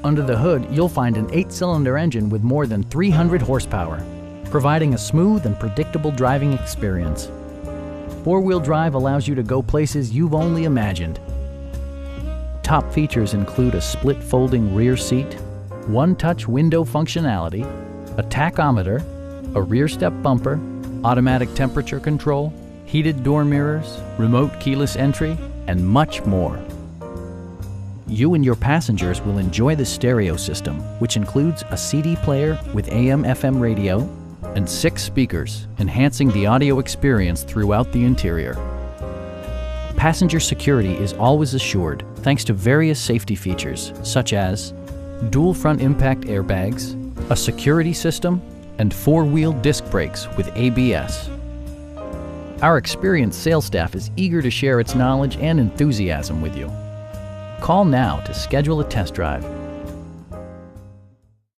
Under the hood, you'll find an 8-cylinder engine with more than 300 horsepower, providing a smooth and predictable driving experience. 4-wheel drive allows you to go places you've only imagined. Top features include a split folding rear seat, one-touch window functionality, a tachometer, a rear step bumper, automatic temperature control, heated door mirrors, remote keyless entry, and much more. You and your passengers will enjoy the stereo system, which includes a CD player with AM/FM radio and 6 speakers, enhancing the audio experience throughout the interior. Passenger security is always assured thanks to various safety features such as dual front impact airbags, a security system, and 4-wheel disc brakes with ABS. Our experienced sales staff is eager to share its knowledge and enthusiasm with you. Call now to schedule a test drive.